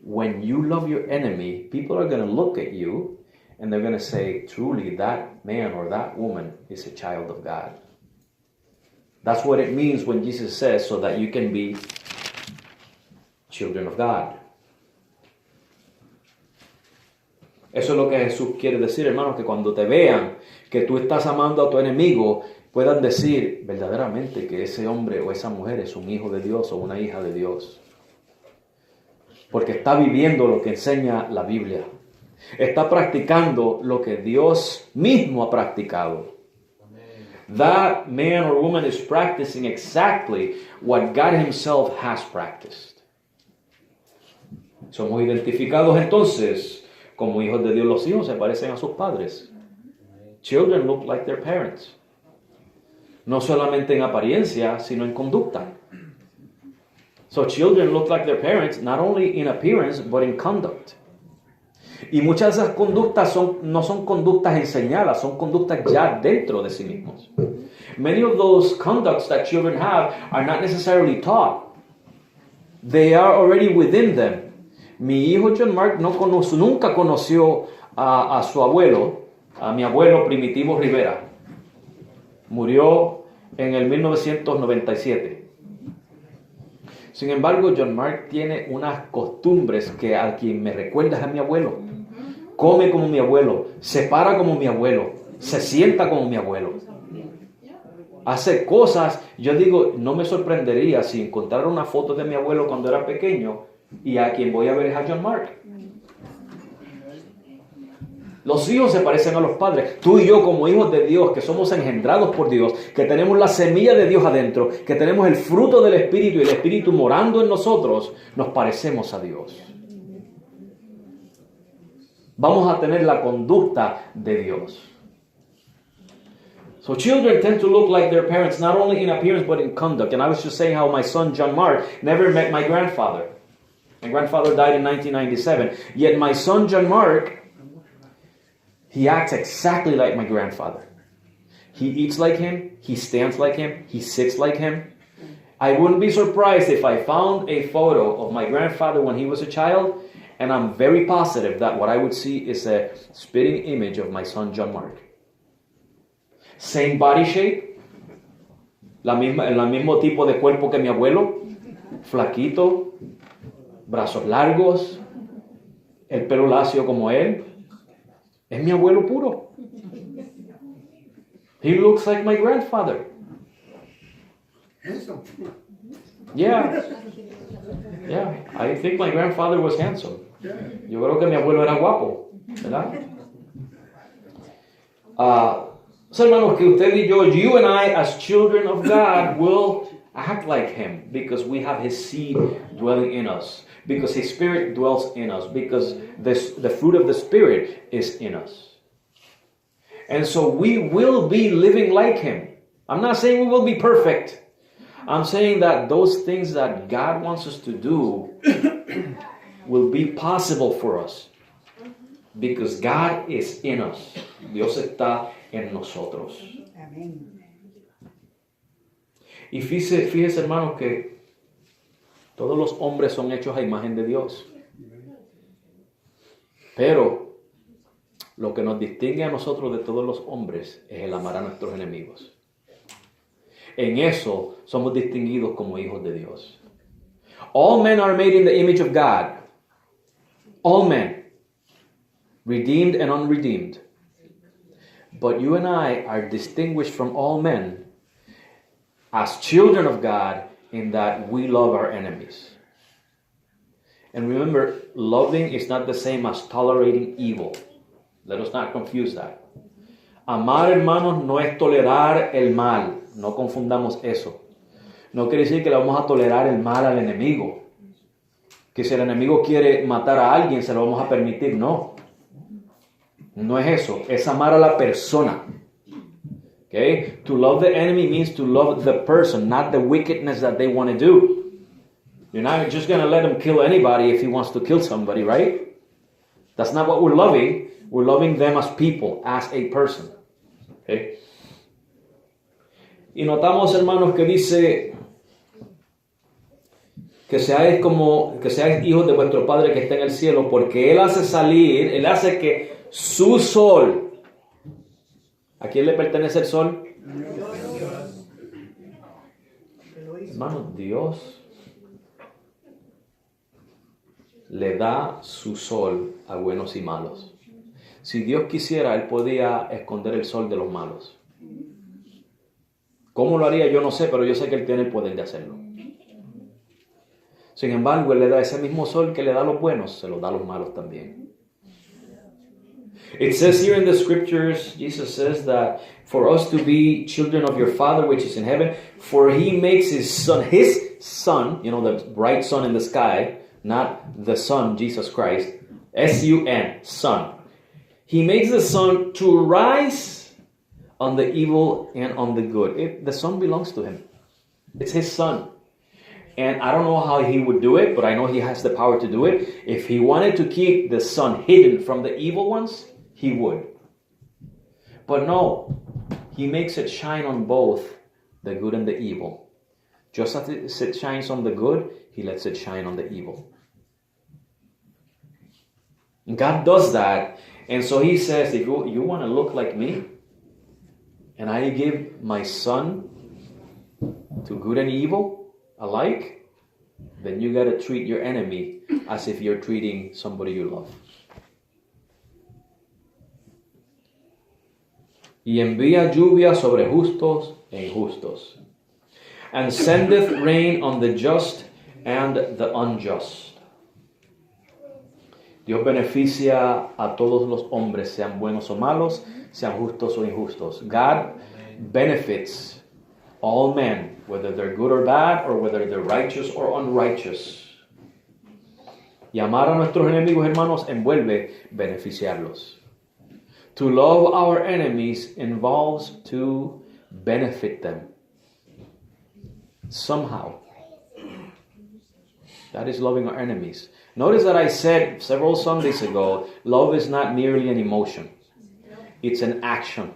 when you love your enemy, people are going to look at you and they're going to say, truly, that man or that woman is a child of God. That's what it means when Jesus says, so that you can be children of God. Eso es lo que Jesús quiere decir, hermanos, que cuando te vean que tú estás amando a tu enemigo, puedan decir verdaderamente que ese hombre o esa mujer es un hijo de Dios o una hija de Dios. Porque está viviendo lo que enseña la Biblia. Está practicando lo que Dios mismo ha practicado. that man or woman is practicing exactly what God himself has practiced. Somos identificados entonces como hijos de Dios. Los hijos se parecen a sus padres. Children look like their parents. No solamente en apariencia, sino en conducta. So children look like their parents, not only in appearance, but in conduct. Y muchas de esas conductas no son conductas enseñadas, son conductas ya dentro de sí mismos. Many of those conducts that children have are not necessarily taught. They are already within them. Mi hijo John Mark nunca conoció a su abuelo, a mi abuelo Primitivo Rivera. Murió en el 1997. Sin embargo, John Mark tiene unas costumbres que a quien me recuerda a mi abuelo. Come como mi abuelo, se para como mi abuelo, se sienta como mi abuelo. Hace cosas, yo digo, no me sorprendería si encontrara una foto de mi abuelo cuando era pequeño y a quien voy a ver es a John Mark. Los hijos se parecen a los padres. Tú y yo como hijos de Dios, que somos engendrados por Dios, que tenemos la semilla de Dios adentro, que tenemos el fruto del Espíritu y el Espíritu morando en nosotros, nos parecemos a Dios. Vamos a tener la conducta de Dios. So children tend to look like their parents, not only in appearance but in conduct. And I was just saying how my son John Mark never met my grandfather. My grandfather died in 1997. Yet my son John Mark, he acts exactly like my grandfather. He eats like him. He stands like him. He sits like him. I wouldn't be surprised if I found a photo of my grandfather when he was a child, and I'm very positive that what I would see is a spitting image of my son John Mark. Same body shape, el mismo tipo de cuerpo que mi abuelo, flaquito, brazos largos, el pelo lacio como él. Es mi abuelo puro. He looks like my grandfather. Handsome. Yeah. Yeah, I think my grandfather was handsome. Yo creo que mi abuelo era guapo, ¿verdad? Hermanos, que usted y yo, you and I as children of God will act like him because we have his seed dwelling in us, because his spirit dwells in us, because the fruit of the spirit is in us. And so we will be living like him. I'm not saying we will be perfect. I'm saying that those things that God wants us to do will be possible for us because God is in us. Dios está en nosotros. Amén. Y fíjese, hermanos, que todos los hombres son hechos a imagen de Dios. Pero lo que nos distingue a nosotros de todos los hombres es el amar a nuestros enemigos. En eso somos distinguidos como hijos de Dios. All men are made in the image of God. All men. Redeemed and unredeemed. But you and I are distinguished from all men as children of God in that we love our enemies. And remember, loving is not the same as tolerating evil. Let us not confuse that. Amar, hermanos, no es tolerar el mal. No confundamos eso. No quiere decir que le vamos a tolerar el mal al enemigo. Que si el enemigo quiere matar a alguien, se lo vamos a permitir. No. No es eso. Es amar a la persona. Okay? To love the enemy means to love the person, not the wickedness that they want to do. You're not just going to let him kill anybody if he wants to kill somebody, right? That's not what we're loving. We're loving them as people, as a person. Okay? Y notamos, hermanos, que dice que seáis hijos de vuestro Padre que está en el cielo, porque Él hace que su sol. ¿A quién le pertenece el sol? Hermanos, Dios le da su sol a buenos y malos. Si Dios quisiera, Él podía esconder el sol de los malos. ¿Cómo lo haría? Yo no sé, pero yo sé que Él tiene el poder de hacerlo. Sin embargo, Él le da ese mismo sol que le da a los buenos, se lo da a los malos también. It says here in the scriptures, Jesus says that for us to be children of your Father which is in heaven, for he makes his son, the bright sun in the sky, not the Son, Jesus Christ, S-U-N, Son. He makes the sun to rise on the evil and on the good. The sun belongs to him. It's his son. And I don't know how he would do it, but I know he has the power to do it. If he wanted to keep the sun hidden from the evil ones, he would. But no, he makes it shine on both the good and the evil. Just as it shines on the good, he lets it shine on the evil. And God does that. And so he says, if you want to look like me, and I give my son to good and evil alike, then you got to treat your enemy as if you're treating somebody you love. Y envía lluvia sobre justos e injustos, and sendeth rain on the just and the unjust. Dios beneficia a todos los hombres, sean buenos o malos, sean justos o injustos. God benefits all men, whether they're good or bad, or whether they're righteous or unrighteous. Y amar a nuestros enemigos, hermanos, envuelve beneficiarlos. To love our enemies involves to benefit them somehow. That is loving our enemies. Notice that I said several Sundays ago, love is not merely an emotion. It's an action.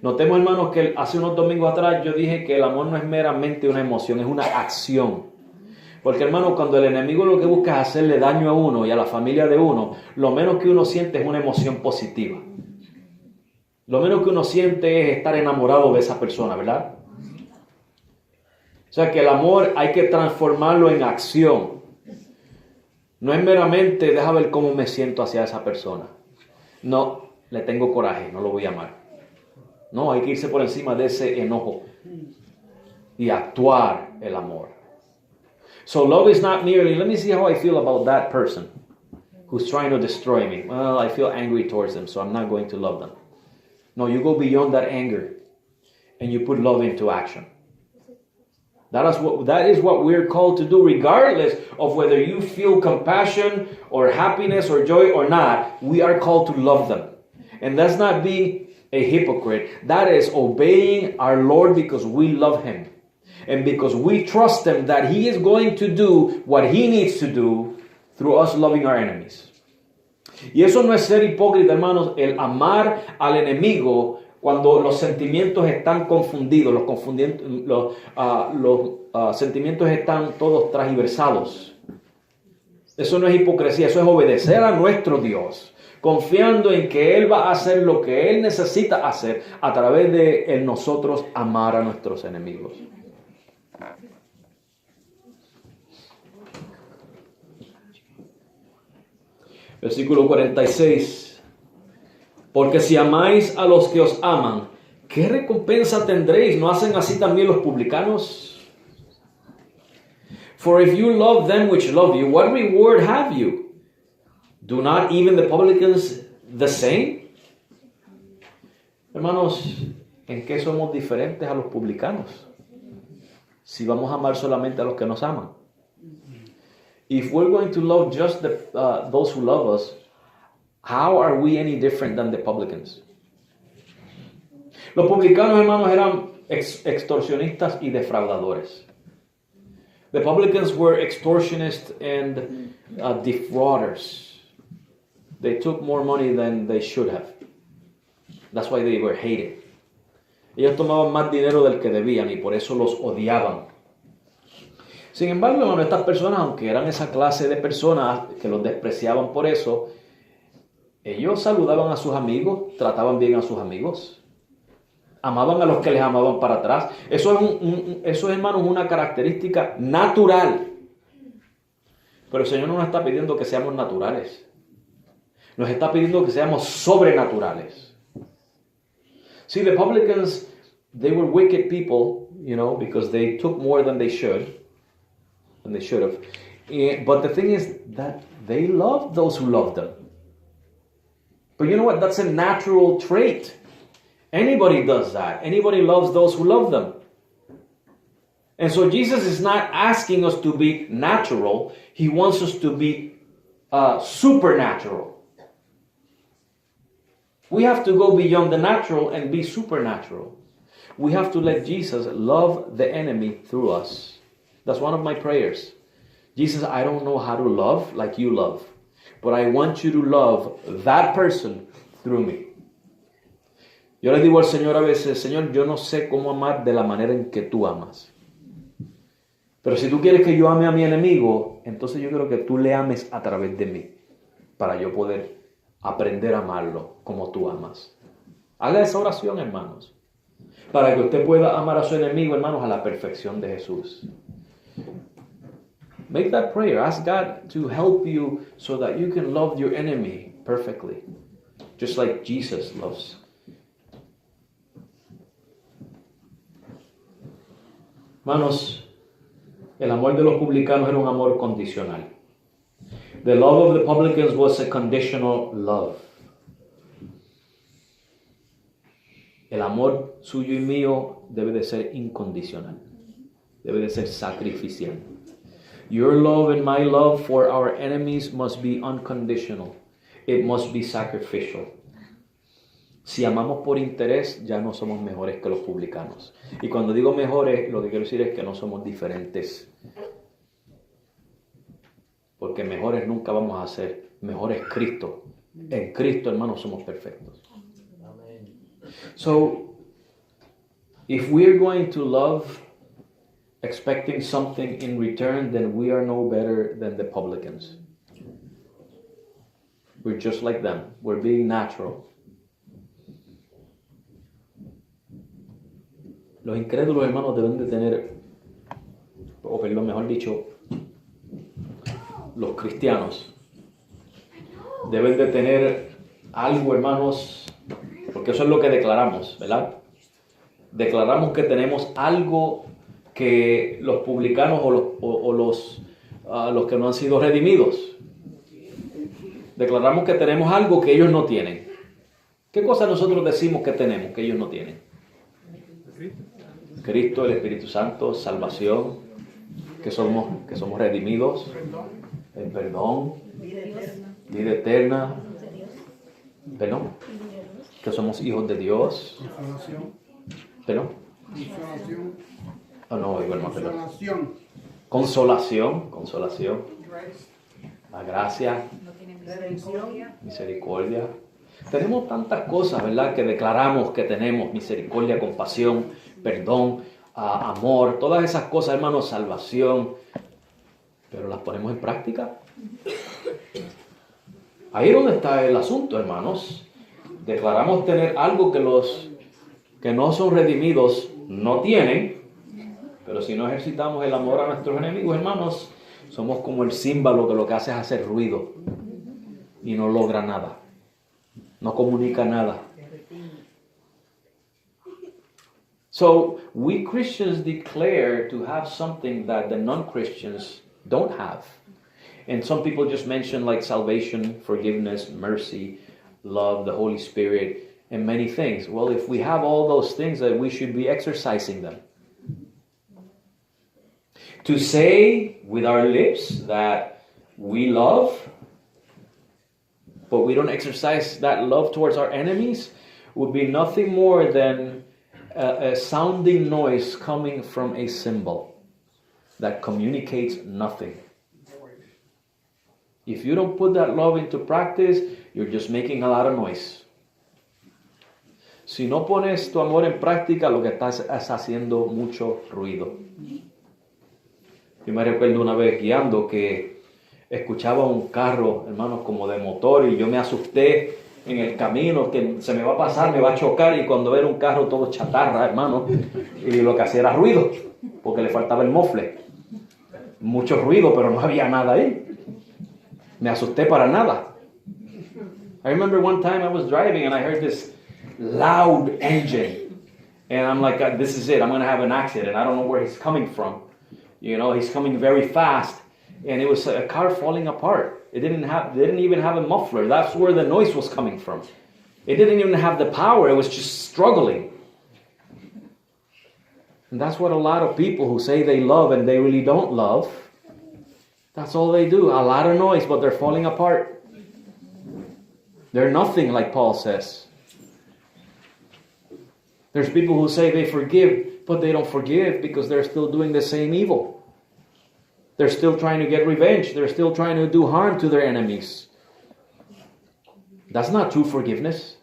Notemos, hermanos, que hace unos domingos atrás yo dije que el amor no es meramente una emoción, es una acción. Porque, hermano, cuando el enemigo lo que busca es hacerle daño a uno y a la familia de uno, lo menos que uno siente es una emoción positiva. Lo menos que uno siente es estar enamorado de esa persona, ¿verdad? O sea que el amor hay que transformarlo en acción. No es meramente, deja ver cómo me siento hacia esa persona. No, le tengo coraje, no lo voy a amar. No, hay que irse por encima de ese enojo y actuar el amor. So love is not merely, let me see how I feel about that person who's trying to destroy me. Well, I feel angry towards them, so I'm not going to love them. No, you go beyond that anger and you put love into action. That is what we're called to do, regardless of whether you feel compassion or happiness or joy or not. We are called to love them. And that's not being a hypocrite. That is obeying our Lord because we love him. And because we trust him that he is going to do what he needs to do through us loving our enemies. Y eso no es ser hipócrita, hermanos, el amar al enemigo cuando los sentimientos están confundidos, los sentimientos están todos transversados. Eso no es hipocresía, eso es obedecer a nuestro Dios, confiando en que Él va a hacer lo que Él necesita hacer a través de nosotros amar a nuestros enemigos. Versículo 46. Porque si amáis a los que os aman, ¿qué recompensa tendréis? ¿No hacen así también los publicanos? For if you love them which love you, what reward have you? Do not even the publicans the same? Hermanos, ¿en qué somos diferentes a los publicanos? Si vamos a amar solamente a los que nos aman. If we're going to love just those who love us, how are we any different than the publicans? Los publicanos, hermanos, eran extorsionistas y defraudadores. The publicans were extortionists and defrauders. They took more money than they should have. That's why they were hated. Ellos tomaban más dinero del que debían y por eso los odiaban. Sin embargo, hermano, estas personas, aunque eran esa clase de personas que los despreciaban por eso, ellos saludaban a sus amigos, trataban bien a sus amigos, amaban a los que les amaban para atrás. Eso es, hermanos, una característica natural. Pero el Señor no nos está pidiendo que seamos naturales. Nos está pidiendo que seamos sobrenaturales. See, the publicans, they were wicked people, because they took more than they should. And they should have. But the thing is that they loved those who loved them. But you know what? That's a natural trait. Anybody does that. Anybody loves those who love them. And so Jesus is not asking us to be natural. He wants us to be supernatural. We have to go beyond the natural and be supernatural. We have to let Jesus love the enemy through us. That's one of my prayers. Jesus, I don't know how to love like you love, but I want you to love that person through me. Yo le digo al Señor a veces, Señor, yo no sé cómo amar de la manera en que tú amas. Pero si tú quieres que yo ame a mi enemigo, entonces yo quiero que tú le ames a través de mí, para yo poder aprender a amarlo como tú amas. Haga esa oración, hermanos, para que usted pueda amar a su enemigo, hermanos, a la perfección de Jesús. Make that prayer. Ask God to help you so that you can love your enemy perfectly, just like Jesus loves. Hermanos, el amor de los publicanos era un amor condicional. The love of the publicans was a conditional love. El amor suyo y mío debe de ser incondicional. Debe de ser sacrificial. Your love and my love for our enemies must be unconditional. It must be sacrificial. Si amamos por interés, ya no somos mejores que los publicanos. Y cuando digo mejores, lo que quiero decir es que no somos diferentes. Porque mejores nunca vamos a ser. Mejor es Cristo. En Cristo, hermanos, somos perfectos. So, if we're going to love expecting something in return, then we are no better than the publicans. We're just like them. We're being natural. Los incrédulos, hermanos, deben de tener, o perdón, mejor dicho, los cristianos deben de tener algo, hermanos, porque eso es lo que declaramos, ¿verdad? Declaramos que tenemos algo que los publicanos o los que no han sido redimidos. Declaramos que tenemos algo que ellos no tienen. ¿Qué cosa nosotros decimos que tenemos que ellos no tienen? Cristo, el Espíritu Santo, salvación, que somos redimidos, el perdón, vida eterna, perdón, que somos hijos de Dios, perdón, oh, no, igual más, perdón, consolación, la gracia, misericordia. Tenemos tantas cosas, ¿verdad?, que declaramos que tenemos: misericordia, compasión, perdón, amor, todas esas cosas, hermanos, salvación. Pero las ponemos en práctica. Ahí es donde está el asunto, hermanos. Declaramos tener algo que los que no son redimidos no tienen, pero si no ejercitamos el amor a nuestros enemigos, hermanos, somos como el címbalo que lo que hace es hacer ruido y no logra nada. No comunica nada. So, we Christians declare to have something that the non-Christians don't have. And some people just mention like salvation, forgiveness, mercy, love, the Holy Spirit, and many things. Well, if we have all those things, then we should be exercising them. To say with our lips that we love, but we don't exercise that love towards our enemies, would be nothing more than a sounding noise coming from a cymbal that communicates nothing. If you don't put that love into practice, you're just making a lot of noise. Si no pones tu amor en práctica, lo que estás es haciendo mucho ruido. Yo me recuerdo una vez guiando que escuchaba un carro, hermanos, como de motor, y yo me asusté en el camino, que se me va a pasar, me va a chocar, y cuando era un carro todo chatarra, hermano, y lo que hacía era ruido, porque le faltaba el mofle. Mucho ruido, pero no había nada ahí. Me asusté para nada. I remember one time I was driving and I heard this loud engine, and I'm like, this is it, I'm going to have an accident. I don't know where he's coming from. You know, he's coming very fast. and it was a car falling apart. They didn't even have a muffler. That's where the noise was coming from. It didn't even have the power. It was just struggling. And that's what a lot of people who say they love and they really don't love, that's all they do. A lot of noise, but they're falling apart. They're nothing, like Paul says. There's people who say they forgive, but they don't forgive because they're still doing the same evil. They're still trying to get revenge. They're still trying to do harm to their enemies. That's not true forgiveness.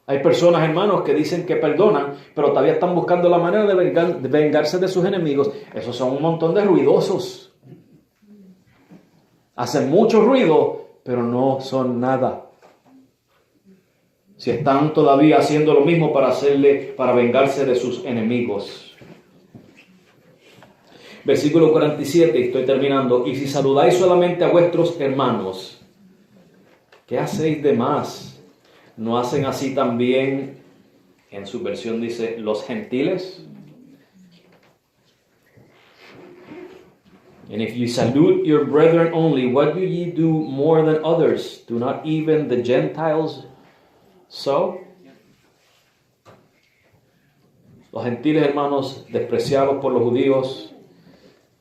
Hay personas, hermanos, que dicen que perdonan, pero todavía están buscando la manera de vengarse de sus enemigos. Esos son un montón de ruidosos. Hacen mucho ruido, pero no son nada. Si están todavía haciendo lo mismo para vengarse de sus enemigos. Versículo 47, estoy terminando. Y si saludáis solamente a vuestros hermanos, ¿qué hacéis de más? ¿No hacen así también? En su versión dice, los gentiles. And if you salute your brethren only, what do ye do more than others? Do not even the Gentiles so? Los gentiles, hermanos, despreciados por los judíos,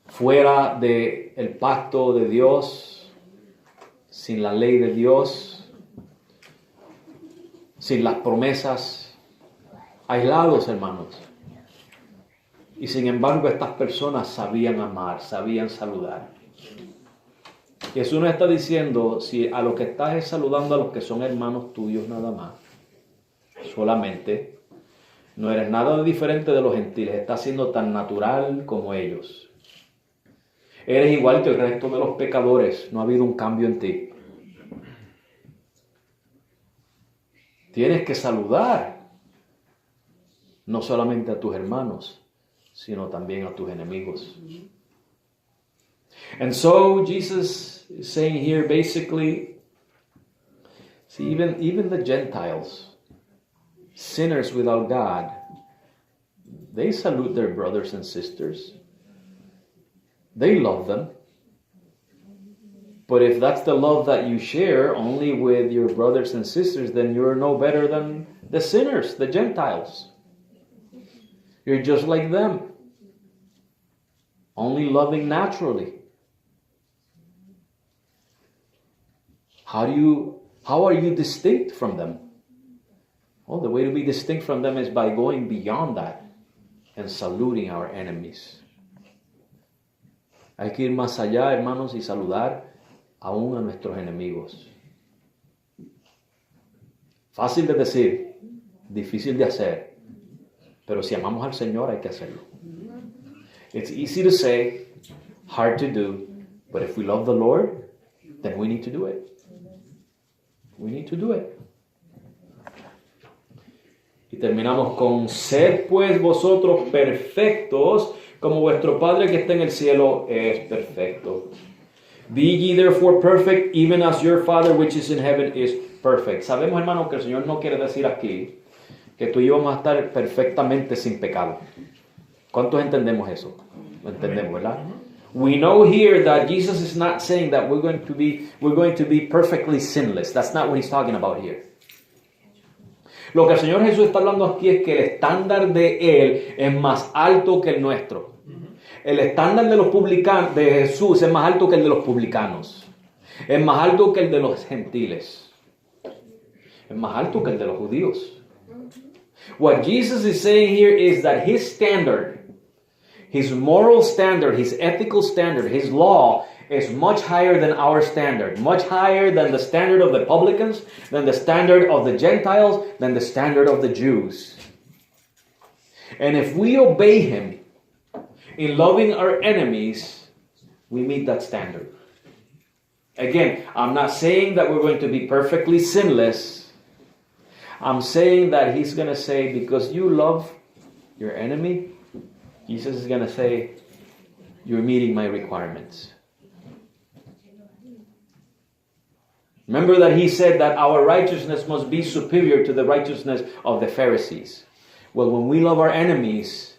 fuera del pacto de Dios, sin la ley de Dios, sin las promesas, aislados, hermanos. Y sin embargo, estas personas sabían amar, sabían saludar. Jesús nos está diciendo, si a los que estás es saludando a los que son hermanos tuyos nada más, solamente, no eres nada diferente de los gentiles, estás siendo tan natural como ellos. Eres igual que el resto de los pecadores, no ha habido un cambio en ti. Tienes que saludar, no solamente a tus hermanos, sino también a tus enemigos. And so Jesus is saying here basically, see, even the Gentiles, sinners without God, they salute their brothers and sisters. They love them. But if that's the love that you share only with your brothers and sisters, then you're no better than the sinners, the Gentiles. You're just like them, only loving naturally. How are you distinct from them? Well, the way to be distinct from them is by going beyond that and saluting our enemies. Hay que ir más allá, hermanos, y saludar aún a nuestros enemigos. Fácil de decir, difícil de hacer, pero si amamos al Señor hay que hacerlo. It's easy to say, hard to do, but if we love the Lord, then we need to do it. We need to do it. Y terminamos con, sed pues vosotros perfectos, como vuestro Padre que está en el cielo es perfecto. Be ye therefore perfect, even as your Father which is in heaven is perfect. Sabemos, hermanos, que el Señor no quiere decir aquí que tú y yo vamos a estar perfectamente sin pecado. ¿Cuántos entendemos eso? Lo entendemos, ¿verdad? We know here that Jesus is not saying that we're going to be perfectly sinless. That's not what he's talking about here. Lo que el Señor Jesús está hablando aquí es que el estándar de Él es más alto que el nuestro. El estándar de Jesús es más alto que el de los publicanos. Es más alto que el de los gentiles. Es más alto que el de los judíos. What Jesus is saying here is that his standard, his moral standard, his ethical standard, his law is much higher than our standard, much higher than the standard of the publicans, than the standard of the Gentiles, than the standard of the Jews. And if we obey him in loving our enemies, we meet that standard. Again, I'm not saying that we're going to be perfectly sinless. I'm saying that he's going to say, because you love your enemy, Jesus is going to say, you're meeting my requirements. Remember that he said that our righteousness must be superior to the righteousness of the Pharisees. Well, when we love our enemies,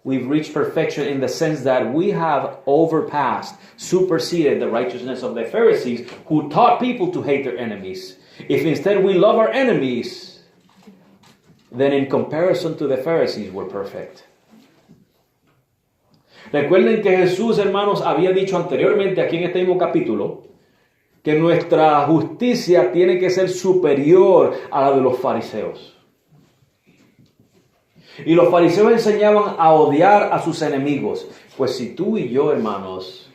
we've reached perfection in the sense that we have overpassed, superseded the righteousness of the Pharisees who taught people to hate their enemies. If instead we love our enemies, then in comparison to the Pharisees, we're perfect. Recuerden que Jesús, hermanos, había dicho anteriormente aquí en este mismo capítulo que nuestra justicia tiene que ser superior a la de los fariseos. Y los fariseos enseñaban a odiar a sus enemigos. Pues si tú y yo, hermanos,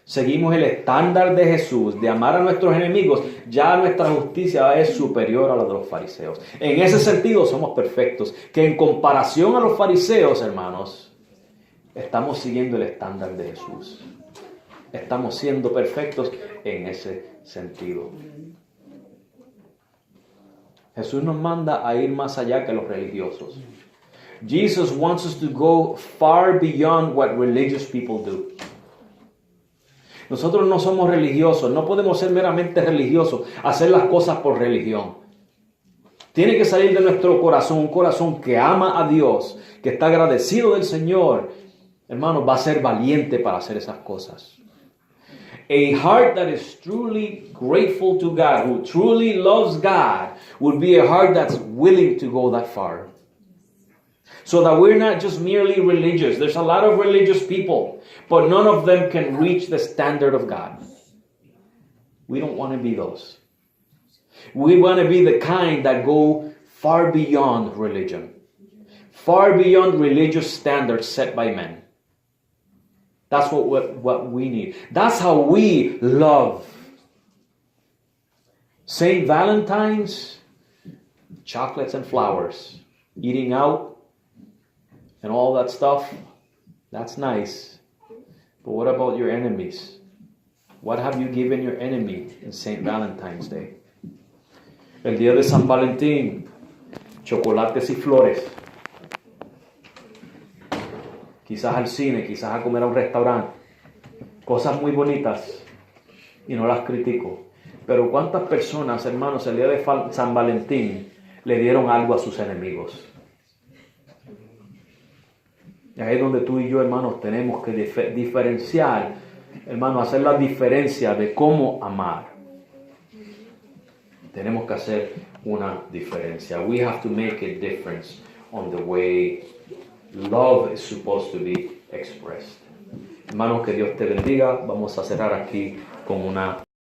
seguimos el estándar de Jesús de amar a nuestros enemigos, ya nuestra justicia es superior a la de los fariseos. En ese sentido somos perfectos, que en comparación a los fariseos, hermanos, estamos siguiendo el estándar de Jesús. Estamos siendo perfectos en ese sentido. Jesús nos manda a ir más allá que los religiosos. Jesus wants us to go far beyond what religious people do. Nosotros no somos religiosos, no podemos ser meramente religiosos, hacer las cosas por religión. Tiene que salir de nuestro corazón, un corazón que ama a Dios, que está agradecido del Señor. Hermanos, va a ser valiente para hacer esas cosas. A heart that is truly grateful to God, who truly loves God, would be a heart that's willing to go that far. So that we're not just merely religious. There's a lot of religious people, but none of them can reach the standard of God. We don't want to be those. We want to be the kind that go far beyond religion, far beyond religious standards set by men. That's what we need. That's how we love. St. Valentine's, chocolates and flowers, eating out, and all that stuff, that's nice. But what about your enemies? What have you given your enemy in St. Valentine's Day? El día de San Valentín, chocolates y flores. Quizás al cine, quizás a comer a un restaurante. Cosas muy bonitas y no las critico. Pero ¿cuántas personas, hermanos, el día de San Valentín le dieron algo a sus enemigos? Y ahí es donde tú y yo, hermanos, tenemos que diferenciar, hermanos, hacer la diferencia de cómo amar. Tenemos que hacer una diferencia. We have to make a difference on the way love is supposed to be expressed. Hermanos, que Dios te bendiga. Vamos a cerrar aquí con una